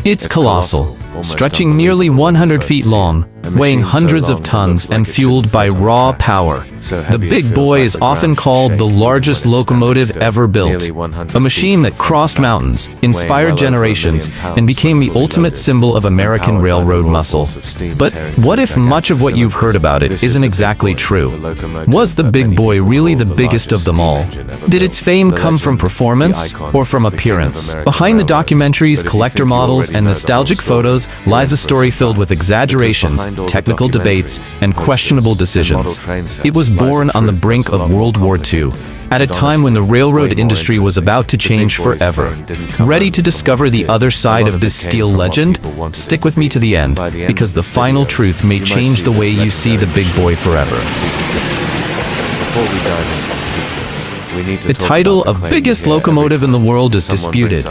It's colossal, stretching nearly 100 feet long, weighing hundreds of tons and fueled by raw power. The big boy is often called the largest locomotive ever built, a machine that crossed mountains, inspired generations, and became the ultimate symbol of American railroad muscle. But what if much of what you've heard about it isn't exactly true? Was the big boy really the biggest of them all? Did its fame come from performance or from appearance? Behind the documentaries, collector models, and nostalgic photos lies a story filled with exaggerations, technical debates, and questionable decisions. It was born on the brink of World War II, at a time when the railroad industry was about to change forever. Ready to discover the other side of this steel legend? Stick with me to the end, because the final truth may change the way you see the big boy forever. The title of biggest locomotive in the world is disputed.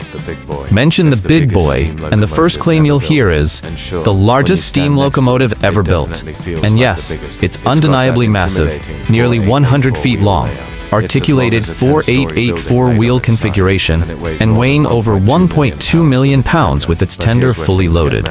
Mention the big boy, and the first claim you'll hear is the largest steam locomotive ever built. And yes, it's undeniably massive, nearly 100 feet long, articulated 4884 wheel configuration, and weighing over 1.2 million pounds with its tender fully loaded.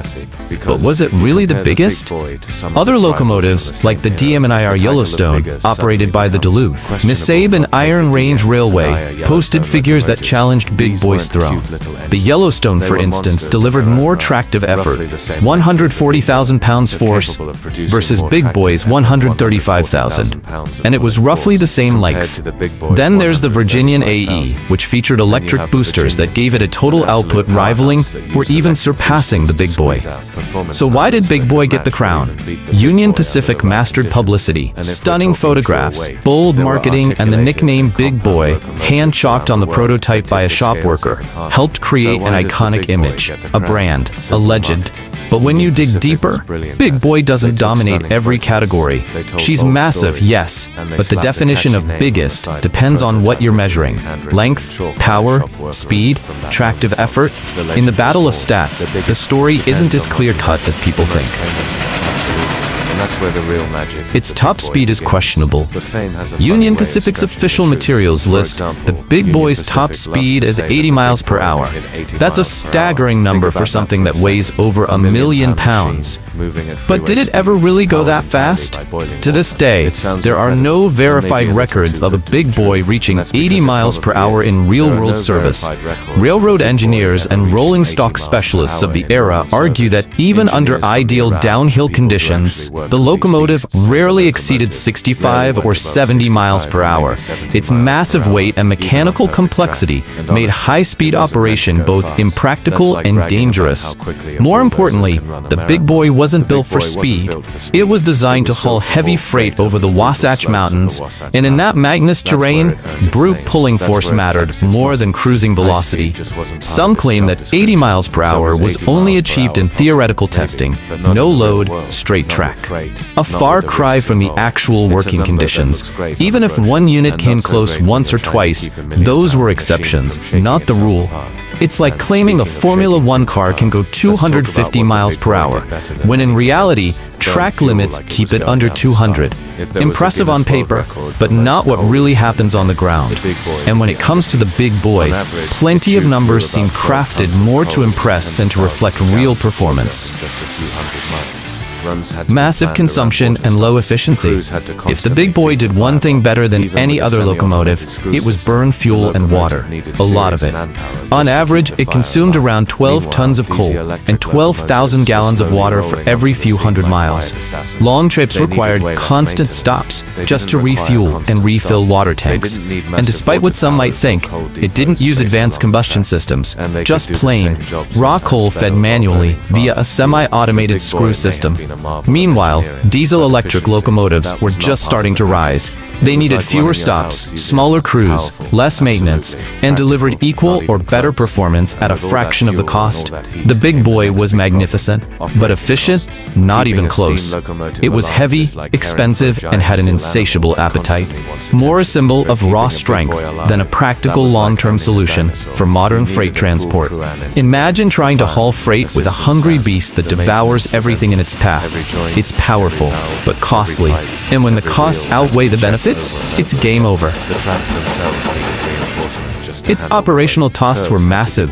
But was it really the biggest? Other locomotives, like the DM&IR Yellowstone, operated by the Duluth, Nissabe and Iron Range Railway, posted figures that challenged Big Boy's throne. The Yellowstone, for instance, delivered more tractive effort, 140,000 pounds force versus Big Boy's 135,000, and it was roughly the same length. Then there's the Virginian AE, which featured electric boosters that gave it a total output rivaling or even surpassing the Big Boy. So why did Big Boy get the crown? Union Pacific mastered publicity, stunning photographs, bold marketing, and the nickname Big Boy, hand-chalked on the prototype by a shop worker, helped create an iconic image, a brand, a legend. But when you dig deeper, Big Boy doesn't dominate every category. She's massive, yes, but the definition of biggest depends on what you're measuring. Length, power, speed, tractive effort. In the battle of stats, the story isn't as clear-cut as people think. That's where the real magic. Its top speed is questionable. Union Pacific's official materials list the Big Boy's top speed as 80 miles per hour. That's a staggering number for something that weighs over 1 million pounds. But did it ever really go that fast? To this day, there are no verified records of a Big Boy reaching 80 miles per hour in real-world service. Railroad engineers and rolling stock specialists of the era argue that even under ideal downhill conditions, the locomotive rarely exceeded 65 or 70 miles per hour. Its massive weight and mechanical complexity made high-speed operation both impractical and dangerous. More importantly, the Big Boy wasn't built for speed. It was designed to haul heavy freight over the Wasatch Mountains, and in that mountainous terrain, brute pulling force mattered more than cruising velocity. Some claim that 80 miles per hour was only achieved in theoretical testing, no load, straight track. A far cry from the actual working conditions. Even if one unit came close once or twice, those were exceptions, not the rule. It's like claiming a Formula One car can go 250 miles per hour, when in reality, track limits keep it under 200. Impressive on paper, but not what really happens on the ground. And when it comes to the Big Boy, plenty of numbers seem crafted more to impress than to reflect real performance. Massive consumption and low efficiency. If the Big Boy did one thing better than any other locomotive, it was burn fuel and water, a lot of it. On average, it consumed around 12 tons of coal and 12,000 gallons of water for every few hundred miles. Long trips required constant stops just to refuel and refill water tanks. And despite what some might think, it didn't use advanced combustion systems, just plain, raw coal fed manually via a semi-automated screw system. Meanwhile, diesel-electric locomotives were just starting to rise. They needed fewer stops, smaller crews, less maintenance, and delivered equal or better performance at a fraction of the cost. The Big Boy was magnificent, but efficient? Not even close. It was heavy, expensive, and had an insatiable appetite. More a symbol of raw strength than a practical long-term solution for modern freight transport. Imagine trying to haul freight with a hungry beast that devours everything in its path. It's powerful, but costly. And when the costs outweigh the benefits, it's game over. The tracks themselves needed reinforcement Its operational costs were massive.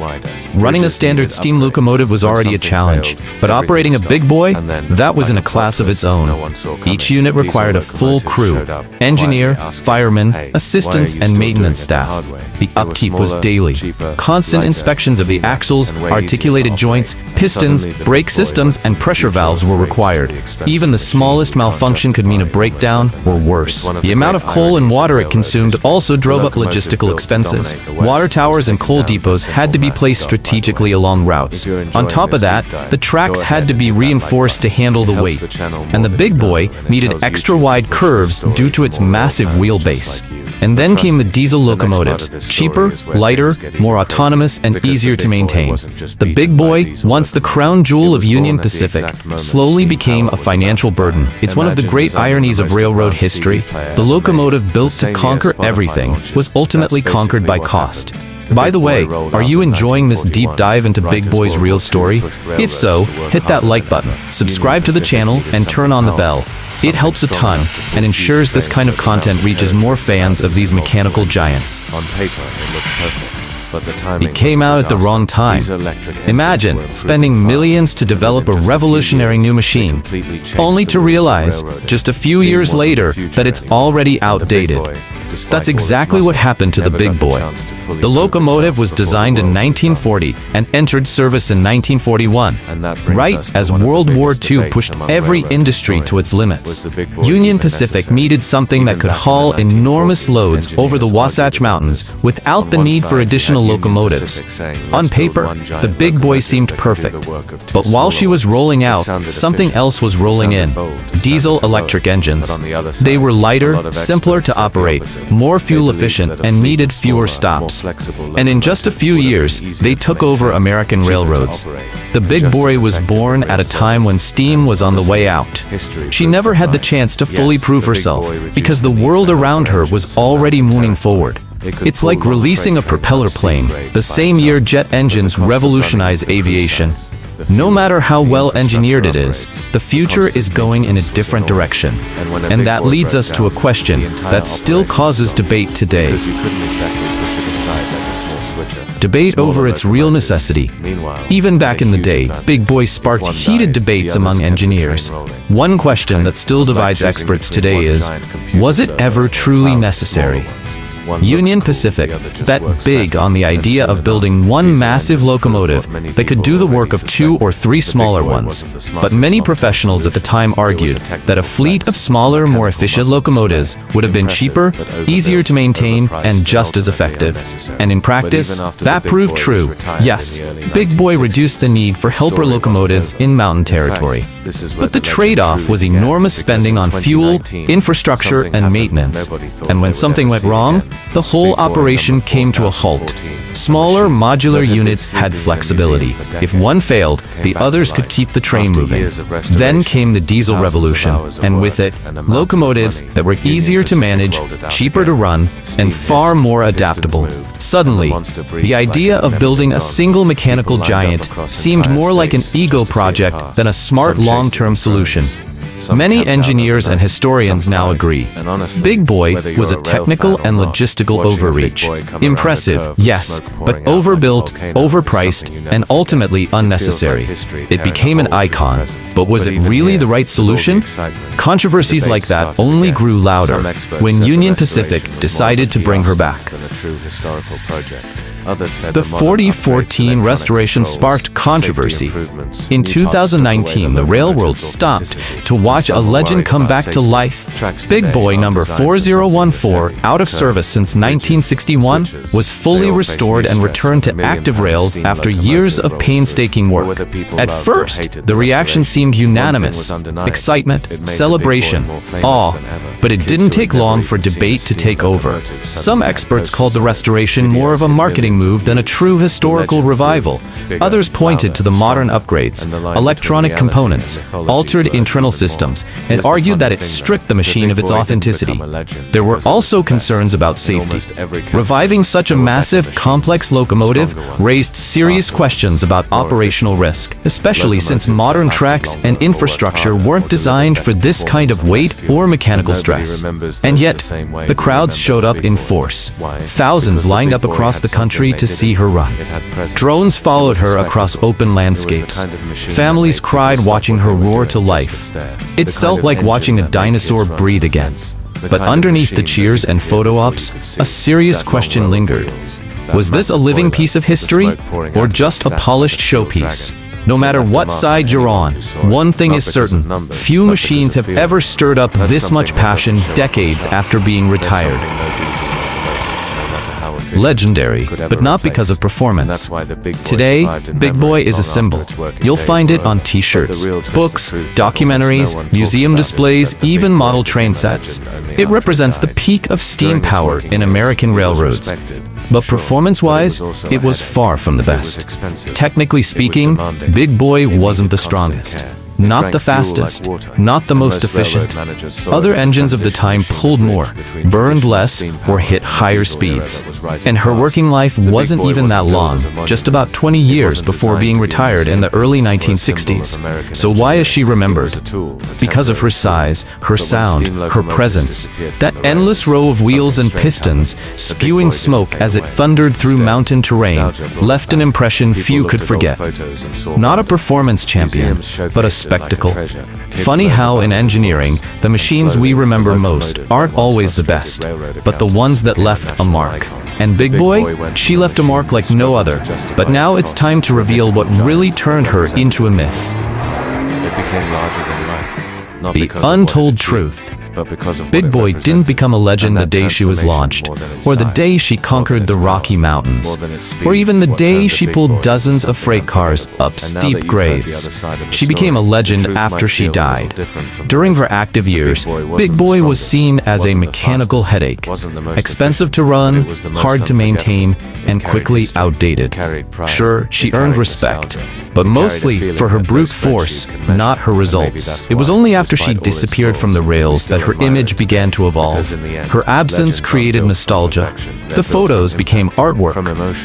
Running a standard steam locomotive was already a challenge, but operating a big boy, that was in a class of its own. Each unit required a full crew: engineer, firemen, assistants, and maintenance staff. The upkeep was daily. Constant inspections of the axles, articulated joints, pistons, brake systems, and pressure valves were required. Even the smallest malfunction could mean a breakdown or worse. The amount of coal and water it consumed also drove up logistical expenses. Water towers and coal depots had to be placed strategically along routes. On top of that, the tracks had to be reinforced to handle the weight. And the big boy needed extra wide curves due to its massive wheelbase. And then came the diesel locomotives, cheaper, lighter, more autonomous, and easier to maintain. The big boy, once the crown jewel of Union Pacific, slowly became a financial burden. It's one of the great ironies of railroad history. The locomotive built to conquer everything was ultimately conquered by cost. By the way, are you enjoying this deep dive into Big Boy's real story? If so, hit that like button, subscribe to the channel, and turn on the bell. It helps a ton and ensures this kind of content reaches more fans of these mechanical giants. On paper, it looked perfect, but the timing It came out at the wrong time. Imagine spending millions to develop a revolutionary new machine, only to realize, just a few years later, that it's already outdated. That's exactly what happened to the big boy. The locomotive was designed in 1940 and entered service in 1941, right as World War II pushed every industry to its limits. Union Pacific needed something that could haul enormous loads over the Wasatch Mountains without the need for additional locomotives. On paper, the big boy seemed perfect, but while she was rolling out, something else was rolling in: diesel-electric engines. They were lighter, simpler to operate, more fuel efficient, and needed fewer stops. And in just a few years, they took over American railroads. The big boy was born at a time when steam was on the way out. She never had the chance to fully prove herself because the world around her was already moving forward. It's like releasing a propeller plane, the same year jet engines revolutionized aviation. No matter how well engineered it is, the future is going in a different direction. And that leads us to a question that still causes debate today. Debate over its real necessity. Even back in the day, Big Boy sparked heated debates among engineers. One question that still divides experts today is, was it ever truly necessary? Union Pacific, bet big on the idea of building one massive locomotive that could do the work of 2 or 3 smaller ones. But many professionals at the time argued that a fleet of smaller, more efficient locomotives would have been cheaper, easier to maintain, and just as effective. And in practice, that proved true. Yes, Big Boy reduced the need for helper locomotives in mountain territory. But the trade-off was enormous spending on fuel, infrastructure, and maintenance. And when something went wrong, the whole operation came to a halt. Smaller modular units had flexibility. If one failed, the others could keep the train moving. Then came the diesel revolution, and with it, locomotives that were easier to manage, cheaper to run, and far more adaptable. Suddenly, the idea of building a single mechanical giant seemed more like an ego project than a smart long-term solution. Many engineers and historians now agree. Big Boy was a technical and logistical overreach. Impressive, yes, but overbuilt, overpriced, and ultimately unnecessary. It became an icon, but was it really the right solution? Controversies like that only grew louder when Union Pacific decided to bring her back. The 4014 restoration sparked controversy. In 2019, the railroad stopped to watch a legend come back to life. Big Boy number 4014, out of service since 1961, was fully restored and returned to active rails after years of painstaking work. At first, the reaction seemed unanimous: excitement, celebration, awe. But it didn't take long for debate to take over. Some experts called the restoration more of a marketing move than a true historical revival. Others pointed to the modern upgrades, electronic components, altered internal systems, and argued that it stripped the machine of its authenticity. There were also concerns about safety. Reviving such a massive, complex locomotive raised serious questions about operational risk, especially since modern tracks and infrastructure weren't designed for this kind of weight or mechanical stress. And yet, the crowds showed up in force. Thousands lined up across the country to see her run. Drones followed her across open landscapes. Families cried watching her roar to life. It felt like watching a dinosaur breathe again. But underneath the cheers and photo ops, a serious question lingered. Was this a living piece of history, or just a polished showpiece? No matter what side you're on, one thing is certain: few machines have ever stirred up this much passion decades after being retired. Legendary, but not because of performance. Today, Big Boy is a symbol. You'll find it on t-shirts, books, documentaries, museum displays, even model train sets. It represents the peak of steam power in American railroads. But performance-wise, it was far from the best. Technically speaking, Big Boy wasn't the strongest. Not the fastest, not the most efficient. Other engines of the time pulled more, burned less, or hit higher speeds. And her working life wasn't even that long, just about 20 years before being retired in the early 1960s. So why is she remembered? Because of her size, her sound, her presence. That endless row of wheels and pistons, spewing smoke as it thundered through mountain terrain, left an impression few could forget. Not a performance champion, but a spectacle. Funny how in engineering, the machines we remember most aren't always the best, but the ones that left a mark. And Big Boy, she left a mark like no other. But now it's time to reveal what really turned her into a myth. The untold truth. Big Boy didn't become a legend the day she was launched, or the day she conquered the Rocky Mountains, or even the day she pulled dozens of freight cars up steep grades. She became a legend after she died. During her active years, Big Boy was seen as a mechanical headache, expensive to run, hard to maintain, and quickly outdated. Sure, she earned respect, but mostly for her brute force, not her results. It was only after she disappeared from the rails that her image began to evolve. Her absence created nostalgia. The photos became artwork.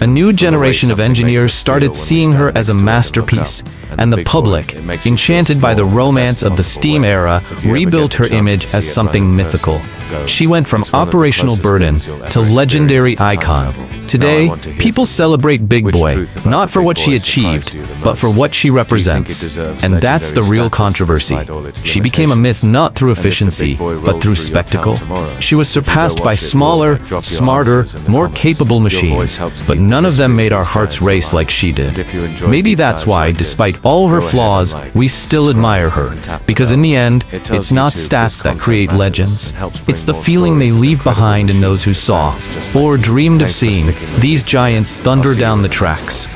A new generation of engineers started seeing her as a masterpiece, and the public, enchanted by the romance of the steam era, rebuilt her image as something mythical. She went from operational burden to legendary icon. Today, people celebrate Big Boy, not for what she achieved, but for what she represents. And that's the real controversy. She became a myth not through efficiency, but through spectacle. She was surpassed by smaller, smarter, more capable machines, but none of them made our hearts race like she did. Maybe that's why, despite all her flaws, we still admire her. Because in the end, it's not stats that create legends. It's the feeling they leave behind in those who saw, or dreamed of seeing, these giants thunder down the tracks.